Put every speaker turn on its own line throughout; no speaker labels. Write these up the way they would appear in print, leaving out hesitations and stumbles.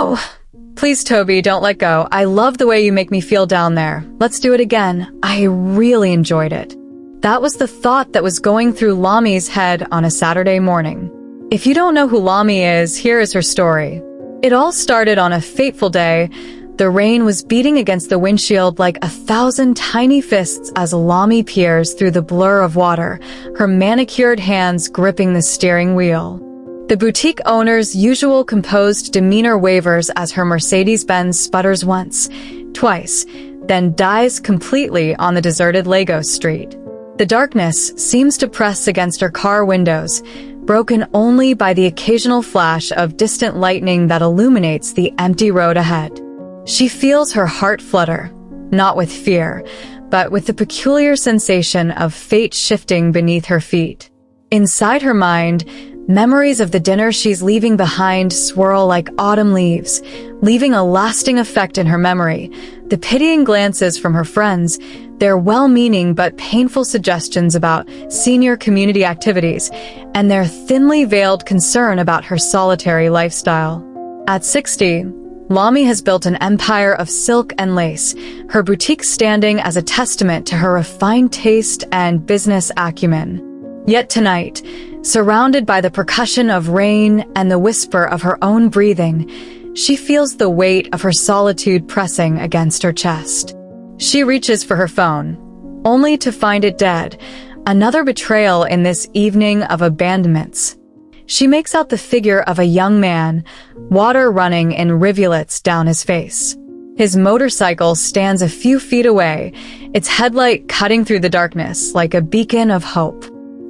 No! Please, Toby, don't let go. I love the way you make me feel down there. Let's do it again. I really enjoyed it. That was the thought that was going through Lami's head on a Saturday morning. If you don't know who Lami is, here is her story. It all started on a fateful day. The rain was beating against the windshield like 1,000 tiny fists as Lami peers through the blur of water, her manicured hands gripping the steering wheel. The boutique owner's usual composed demeanor wavers as her Mercedes-Benz sputters once, twice, then dies completely on the deserted Lagos street. The darkness seems to press against her car windows, broken only by the occasional flash of distant lightning that illuminates the empty road ahead. She feels her heart flutter, not with fear, but with the peculiar sensation of fate shifting beneath her feet. Inside her mind, memories of the dinner she's leaving behind swirl like autumn leaves, leaving a lasting effect in her memory. The pitying glances from her friends, their well-meaning but painful suggestions about senior community activities, and their thinly veiled concern about her solitary lifestyle. At 60, Lami has built an empire of silk and lace, her boutique standing as a testament to her refined taste and business acumen. Yet tonight, surrounded by the percussion of rain and the whisper of her own breathing, she feels the weight of her solitude pressing against her chest. She reaches for her phone, only to find it dead, another betrayal in this evening of abandonments. She makes out the figure of a young man, water running in rivulets down his face. His motorcycle stands a few feet away, its headlight cutting through the darkness like a beacon of hope.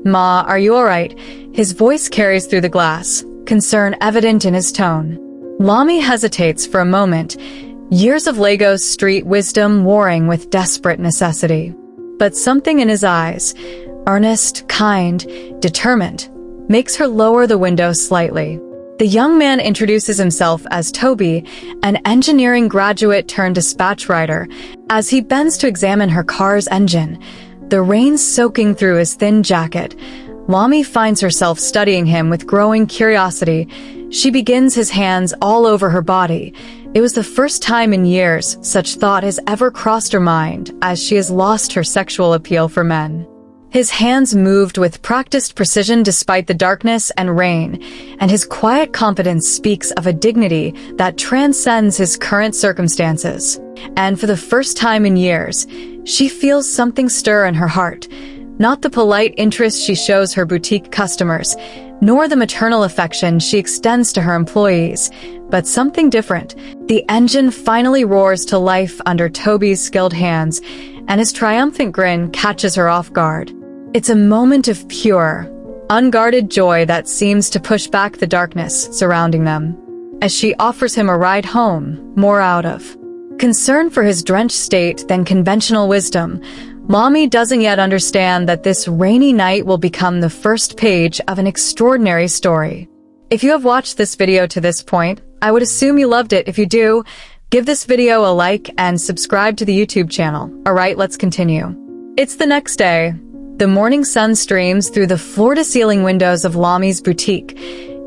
"Ma, are you all right?" His voice carries through the glass, concern evident in his tone. Lami hesitates for a moment, years of Lagos street wisdom warring with desperate necessity. But something in his eyes, earnest, kind, determined, makes her lower the window slightly. The young man introduces himself as Toby, an engineering graduate turned dispatch rider, as he bends to examine her car's engine, the rain soaking through his thin jacket. Lami finds herself studying him with growing curiosity. She begins his hands all over her body. It was the first time in years such thought has ever crossed her mind, as she has lost her sexual appeal for men. His hands moved with practiced precision despite the darkness and rain, and his quiet confidence speaks of a dignity that transcends his current circumstances. And for the first time in years, she feels something stir in her heart, not the polite interest she shows her boutique customers, nor the maternal affection she extends to her employees, but something different. The engine finally roars to life under Toby's skilled hands, and his triumphant grin catches her off guard. It's a moment of pure, unguarded joy that seems to push back the darkness surrounding them. As she offers him a ride home, more out of concern for his drenched state than conventional wisdom, Lami doesn't yet understand that this rainy night will become the first page of an extraordinary story. If you have watched this video to this point, I would assume you loved it. If you do, give this video a like and subscribe to the YouTube channel. Alright, let's continue. It's the next day. The morning sun streams through the floor-to-ceiling windows of Lami's boutique,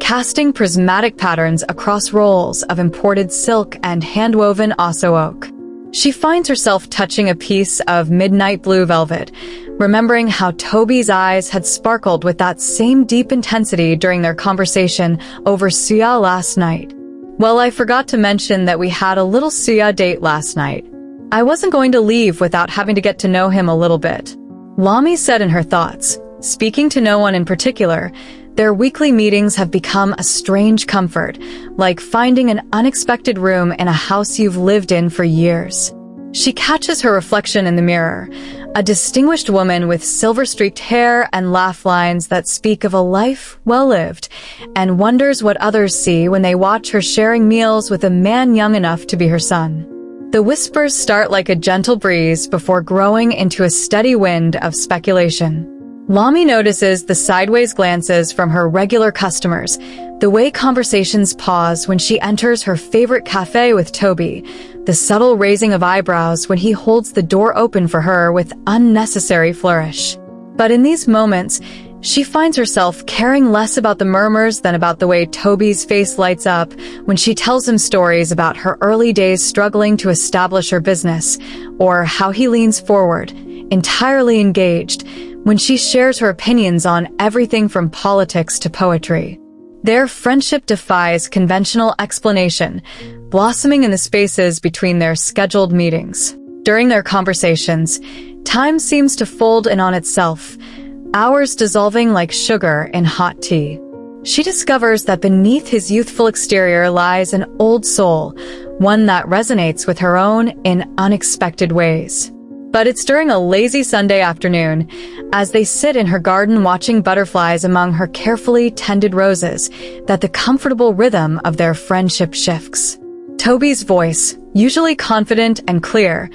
casting prismatic patterns across rolls of imported silk and hand-woven osso oak. She finds herself touching a piece of midnight blue velvet, remembering how Toby's eyes had sparkled with that same deep intensity during their conversation over suya last night. Well, I forgot to mention that we had a little suya date last night. I wasn't going to leave without having to get to know him a little bit. Lami said in her thoughts, speaking to no one in particular. Their weekly meetings have become a strange comfort, like finding an unexpected room in a house you've lived in for years. She catches her reflection in the mirror, a distinguished woman with silver-streaked hair and laugh lines that speak of a life well lived, and wonders what others see when they watch her sharing meals with a man young enough to be her son. The whispers start like a gentle breeze before growing into a steady wind of speculation. Lami notices the sideways glances from her regular customers, the way conversations pause when she enters her favorite cafe with Toby, the subtle raising of eyebrows when he holds the door open for her with unnecessary flourish. But in these moments, She finds herself caring less about the murmurs than about the way Toby's face lights up when she tells him stories about her early days struggling to establish her business, or how he leans forward, entirely engaged, when she shares her opinions on everything from politics to poetry. Their friendship defies conventional explanation, blossoming in the spaces between their scheduled meetings. During their conversations, time seems to fold in on itself, hours dissolving like sugar in hot tea. She discovers that beneath his youthful exterior lies an old soul, one that resonates with her own in unexpected ways. But it's during a lazy Sunday afternoon, as they sit in her garden watching butterflies among her carefully tended roses, that the comfortable rhythm of their friendship shifts. Toby's voice, usually confident and clear,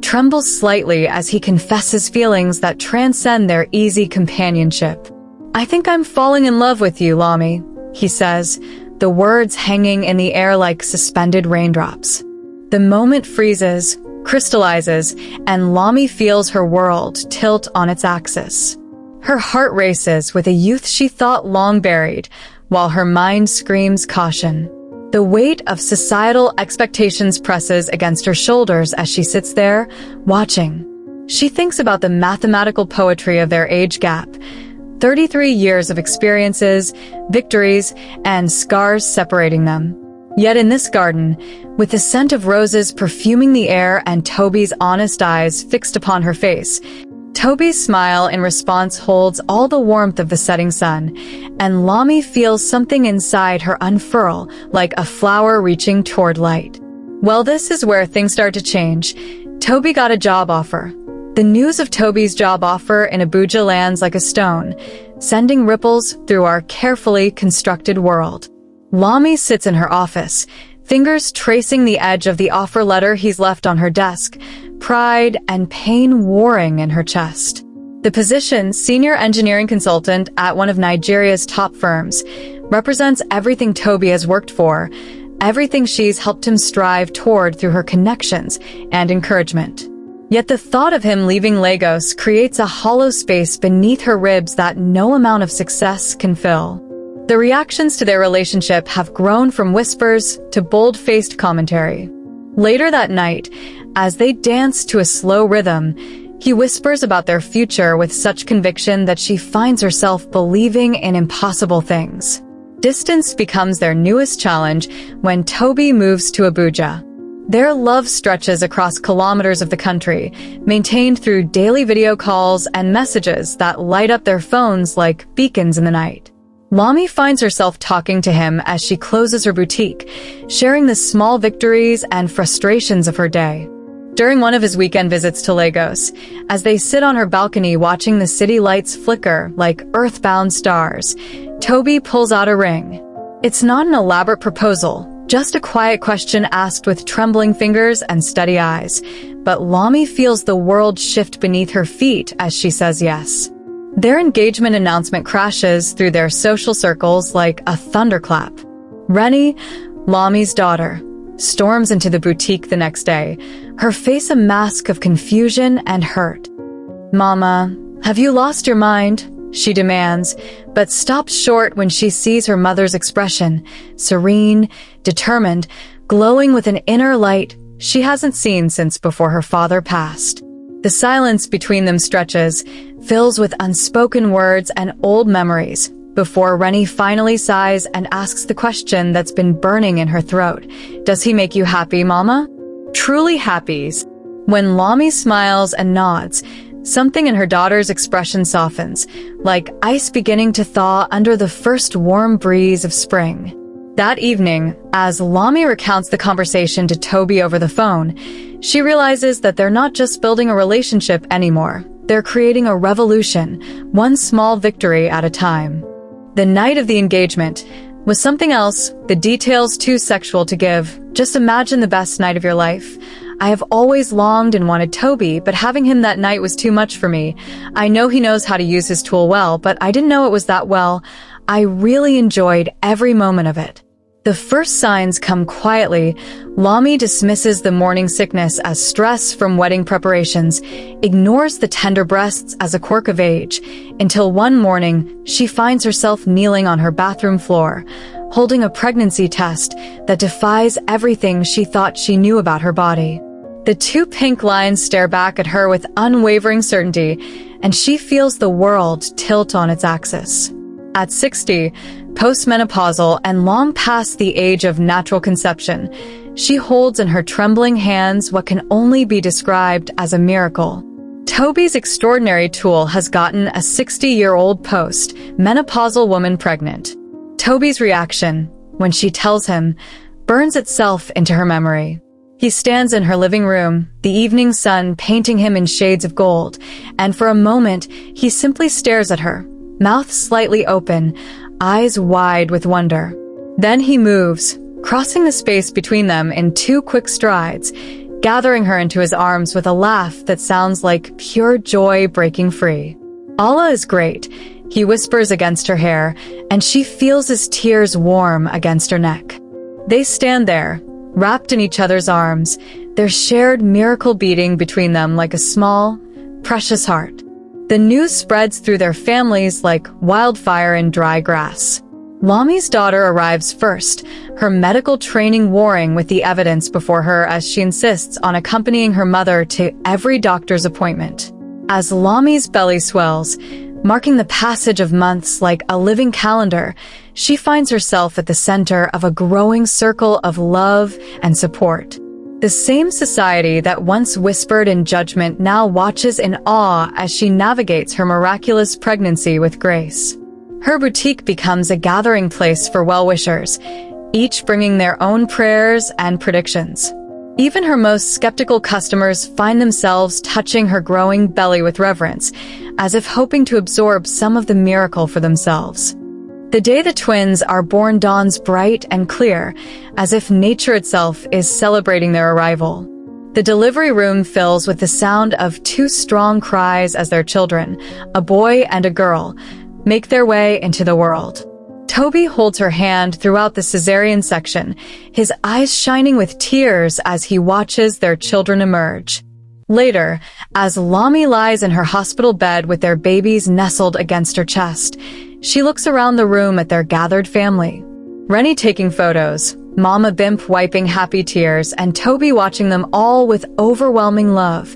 trembles slightly as he confesses feelings that transcend their easy companionship. "I think I'm falling in love with you, Lami," he says, the words hanging in the air like suspended raindrops. The moment freezes, crystallizes, and Lami feels her world tilt on its axis. Her heart races with a youth she thought long buried, while her mind screams caution. The weight of societal expectations presses against her shoulders as she sits there, watching. She thinks about the mathematical poetry of their age gap, 33 years of experiences, victories, and scars separating them. Yet in this garden, with the scent of roses perfuming the air and Toby's honest eyes fixed upon her face, Toby's smile in response holds all the warmth of the setting sun, and Lami feels something inside her unfurl like a flower reaching toward light. Well, this is where things start to change. Toby got a job offer. The news of Toby's job offer in Abuja lands like a stone, sending ripples through our carefully constructed world. Lami sits in her office, fingers tracing the edge of the offer letter he's left on her desk, pride and pain warring in her chest. The position, senior engineering consultant at one of Nigeria's top firms, represents everything Toby has worked for, everything she's helped him strive toward through her connections and encouragement. Yet the thought of him leaving Lagos creates a hollow space beneath her ribs that no amount of success can fill. The reactions to their relationship have grown from whispers to bold-faced commentary. Later that night, as they dance to a slow rhythm, he whispers about their future with such conviction that she finds herself believing in impossible things. Distance becomes their newest challenge when Toby moves to Abuja. Their love stretches across kilometers of the country, maintained through daily video calls and messages that light up their phones like beacons in the night. Lami finds herself talking to him as she closes her boutique, sharing the small victories and frustrations of her day. During one of his weekend visits to Lagos, as they sit on her balcony watching the city lights flicker like earthbound stars, Toby pulls out a ring. It's not an elaborate proposal, just a quiet question asked with trembling fingers and steady eyes, but Lami feels the world shift beneath her feet as she says yes. Their engagement announcement crashes through their social circles like a thunderclap. Rennie, Lami's daughter, storms into the boutique the next day, her face a mask of confusion and hurt. "Mama, have you lost your mind?" she demands, but stops short when she sees her mother's expression, serene, determined, glowing with an inner light she hasn't seen since before her father passed. The silence between them stretches, fills with unspoken words and old memories, before Rennie finally sighs and asks the question that's been burning in her throat. "Does he make you happy, Mama?" Truly happy. When Lami smiles and nods, something in her daughter's expression softens, like ice beginning to thaw under the first warm breeze of spring. That evening, as Lami recounts the conversation to Toby over the phone, she realizes that they're not just building a relationship anymore. They're creating a revolution, one small victory at a time. The night of the engagement was something else, the details too sexual to give. Just imagine the best night of your life. "I have always longed and wanted Toby, but having him that night was too much for me. I know he knows how to use his tool well, but I didn't know it was that well. I really enjoyed every moment of it." The first signs come quietly. Lamy dismisses the morning sickness as stress from wedding preparations, ignores the tender breasts as a quirk of age, until one morning she finds herself kneeling on her bathroom floor, holding a pregnancy test that defies everything she thought she knew about her body. The two pink lines stare back at her with unwavering certainty, and she feels the world tilt on its axis. At 60, postmenopausal and long past the age of natural conception, she holds in her trembling hands what can only be described as a miracle. Toby's extraordinary tool has gotten a 60-year-old post-menopausal woman pregnant. Toby's reaction, when she tells him, burns itself into her memory. He stands in her living room, the evening sun painting him in shades of gold, and for a moment he simply stares at her, mouth slightly open, eyes wide with wonder. Then he moves, crossing the space between them in 2 quick strides, gathering her into his arms with a laugh that sounds like pure joy breaking free. Allah is great, he whispers against her hair, and she feels his tears warm against her neck. They stand there, wrapped in each other's arms, their shared miracle beating between them like a small, precious heart. The news spreads through their families like wildfire in dry grass. Lamy's daughter arrives first, her medical training warring with the evidence before her as she insists on accompanying her mother to every doctor's appointment. As Lamy's belly swells, marking the passage of months like a living calendar, she finds herself at the center of a growing circle of love and support. The same society that once whispered in judgment now watches in awe as she navigates her miraculous pregnancy with grace. Her boutique becomes a gathering place for well-wishers, each bringing their own prayers and predictions. Even her most skeptical customers find themselves touching her growing belly with reverence, as if hoping to absorb some of the miracle for themselves. The day the twins are born dawns bright and clear, as if nature itself is celebrating their arrival. The delivery room fills with the sound of 2 strong cries as their children, a boy and a girl, make their way into the world. Toby holds her hand throughout the cesarean section, his eyes shining with tears as he watches their children emerge. Later, as Lamy lies in her hospital bed with their babies nestled against her chest, she looks around the room at their gathered family. Rennie taking photos, Mama Bimp wiping happy tears, and Toby watching them all with overwhelming love,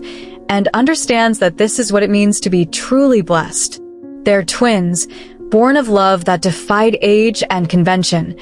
and understands that this is what it means to be truly blessed. They're twins, born of love that defied age and convention.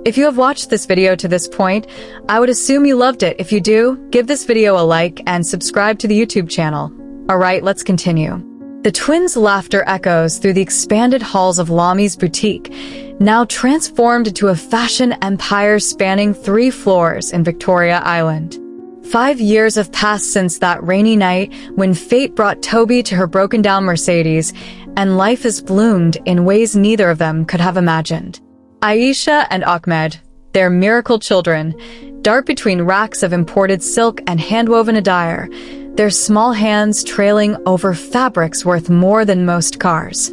If you have watched this video to this point, I would assume you loved it. If you do, give this video a like and subscribe to the YouTube channel. Alright, let's continue. The twins' laughter echoes through the expanded halls of Lamy's boutique, now transformed into a fashion empire spanning 3 floors in Victoria Island. 5 years have passed since that rainy night when fate brought Toby to her broken-down Mercedes, and life has bloomed in ways neither of them could have imagined. Aisha and Ahmed, their miracle children, dart between racks of imported silk and hand-woven attire, their small hands trailing over fabrics worth more than most cars.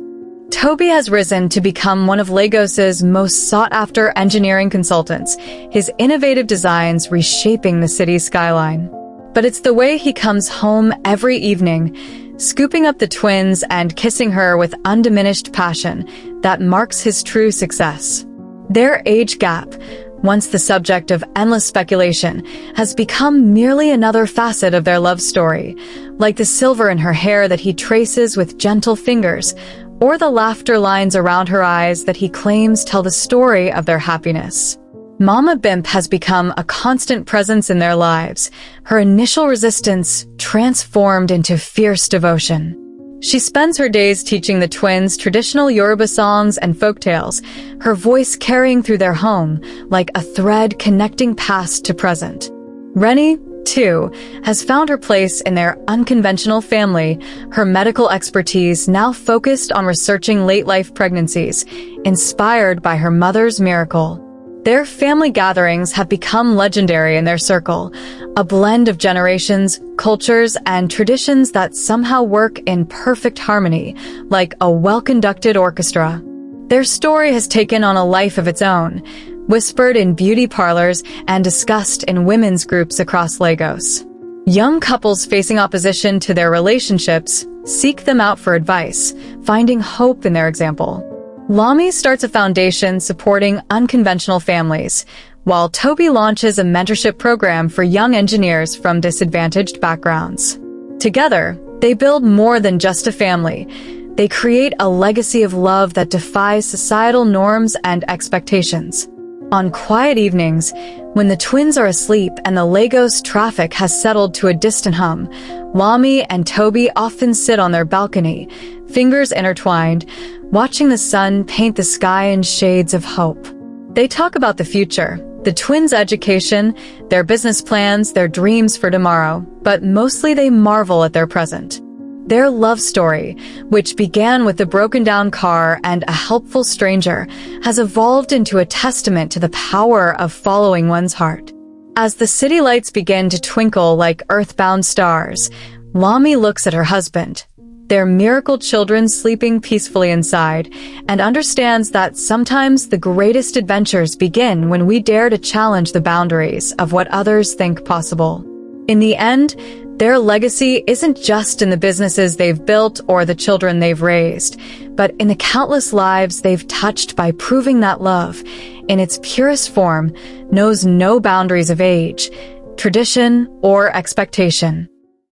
Toby has risen to become one of Lagos's most sought-after engineering consultants, his innovative designs reshaping the city's skyline. But it's the way he comes home every evening, scooping up the twins and kissing her with undiminished passion, that marks his true success. Their age gap, once the subject of endless speculation, has become merely another facet of their love story, like the silver in her hair that he traces with gentle fingers, or the laughter lines around her eyes that he claims tell the story of their happiness. Mama Bimp has become a constant presence in their lives, her initial resistance transformed into fierce devotion. She spends her days teaching the twins traditional Yoruba songs and folktales, her voice carrying through their home like a thread connecting past to present. Rennie, too, has found her place in their unconventional family, her medical expertise now focused on researching late-life pregnancies, inspired by her mother's miracle. Their family gatherings have become legendary in their circle, a blend of generations, cultures, and traditions that somehow work in perfect harmony, like a well-conducted orchestra. Their story has taken on a life of its own, whispered in beauty parlors and discussed in women's groups across Lagos. Young couples facing opposition to their relationships seek them out for advice, finding hope in their example. Lamy starts a foundation supporting unconventional families, while Toby launches a mentorship program for young engineers from disadvantaged backgrounds. Together, they build more than just a family. They create a legacy of love that defies societal norms and expectations. On quiet evenings, when the twins are asleep and the Lagos traffic has settled to a distant hum, Lamy and Toby often sit on their balcony, fingers intertwined, watching the sun paint the sky in shades of hope. They talk about the future, the twins' education, their business plans, their dreams for tomorrow, but mostly they marvel at their present. Their love story, which began with a broken-down car and a helpful stranger, has evolved into a testament to the power of following one's heart. As the city lights begin to twinkle like earthbound stars, Lamy looks at her husband, their miracle children sleeping peacefully inside, and understands that sometimes the greatest adventures begin when we dare to challenge the boundaries of what others think possible. In the end, their legacy isn't just in the businesses they've built or the children they've raised, but in the countless lives they've touched by proving that love, in its purest form, knows no boundaries of age, tradition, or expectation.